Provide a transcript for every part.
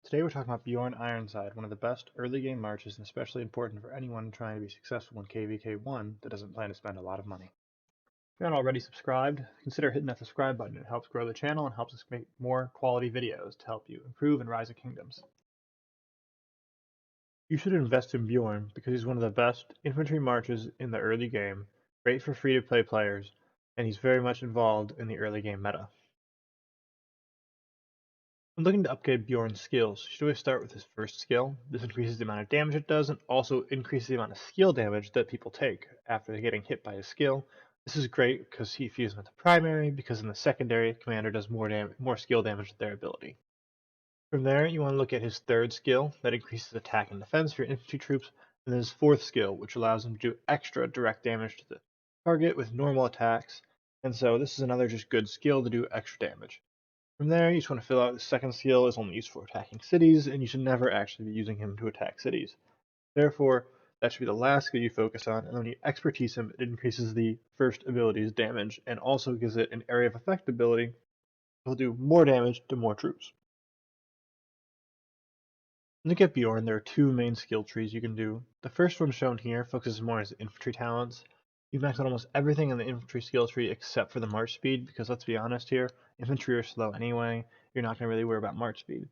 Today we're talking about Bjorn Ironside, one of the best early game marches and especially important for anyone trying to be successful in KVK1 that doesn't plan to spend a lot of money. If you're not already subscribed, consider hitting that subscribe button. It helps grow the channel and helps us make more quality videos to help you improve and rise of kingdoms. You should invest in Bjorn because he's one of the best infantry marches in the early game, great for free-to-play players, and he's very much involved in the early game meta. When looking to upgrade Bjorn's skills, you should always start with his first skill. This increases the amount of damage it does and also increases the amount of skill damage that people take after getting hit by his skill. This is great because he fuses with the primary, because in the secondary, commander does more skill damage with their ability. From there, you want to look at his third skill, that increases attack and defense for your infantry troops, and then his fourth skill, which allows him to do extra direct damage to the target with normal attacks, and so this is another just good skill to do extra damage. From there, you just want to fill out the second skill is only used for attacking cities, and you should never actually be using him to attack cities. Therefore, that should be the last skill you focus on, and then when you expertise him, it increases the first ability's damage, and also gives it an area of effect ability. It'll do more damage to more troops. To get Bjorn, there are two main skill trees you can do. The first one shown here focuses more on his infantry talents. You max out almost everything in the infantry skill tree except for the march speed, because let's be honest here, infantry are slow anyway, you're not going to really worry about march speed.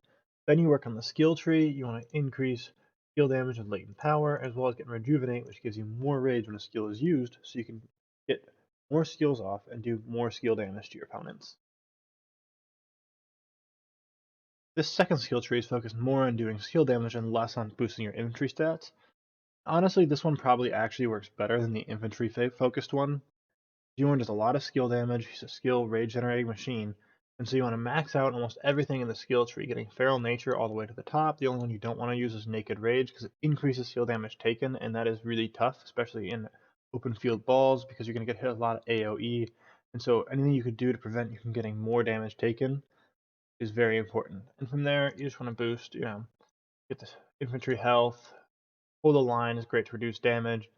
Then you work on the skill tree, you want to increase skill damage and latent power, as well as get rejuvenate, which gives you more rage when a skill is used, so you can get more skills off and do more skill damage to your opponents. This second skill tree is focused more on doing skill damage and less on boosting your infantry stats. Honestly, this one probably actually works better than the infantry focused one. Bjorn does a lot of skill damage, he's a skill rage generating machine, and so you want to max out almost everything in the skill tree, getting Feral Nature all the way to the top. The only one you don't want to use is Naked Rage because it increases skill damage taken, and that is really tough, especially in open field balls because you're going to get hit a lot of AoE, and so anything you could do to prevent you from getting more damage taken is very important. And from there, you just want to boost, get this infantry health. Hold the line is great to reduce damage.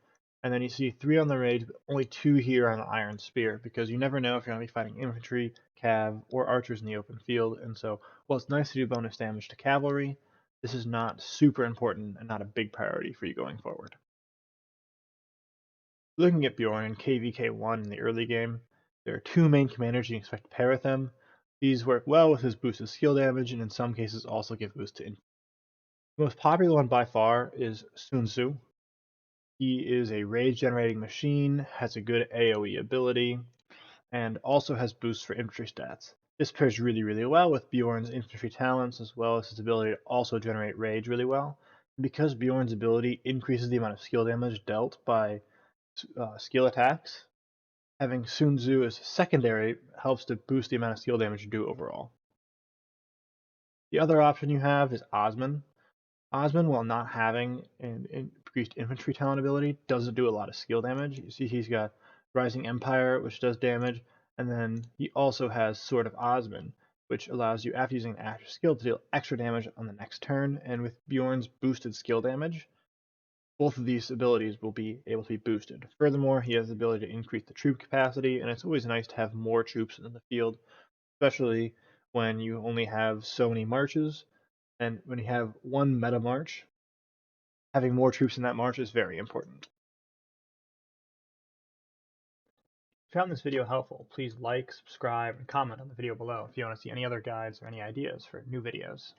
And then you see 3 on the rage, but only 2 here on the Iron Spear, because you never know if you're going to be fighting infantry, cav, or archers in the open field. And so, while it's nice to do bonus damage to cavalry, this is not super important and not a big priority for you going forward. Looking at Bjorn in KVK1 in the early game, there are 2 main commanders you can expect to pair with him. These work well with his boosted skill damage, and in some cases also give boost to infantry. The most popular one by far is Sun Tzu. He is a rage-generating machine, has a good AoE ability, and also has boosts for infantry stats. This pairs really, really well with Bjorn's infantry talents, as well as his ability to also generate rage really well. Because Bjorn's ability increases the amount of skill damage dealt by skill attacks, having Sun Tzu as secondary helps to boost the amount of skill damage you do overall. The other option you have is Osman. Osman, while not having an increased infantry talent ability, doesn't do a lot of skill damage. You see he's got Rising Empire, which does damage, and then he also has Sword of Osman, which allows you, after using an active skill, to deal extra damage on the next turn, and with Bjorn's boosted skill damage, both of these abilities will be able to be boosted. Furthermore, he has the ability to increase the troop capacity, and it's always nice to have more troops in the field, especially when you only have so many marches. And when you have one meta march, having more troops in that march is very important. If you found this video helpful, please like, subscribe, and comment on the video below if you want to see any other guides or any ideas for new videos.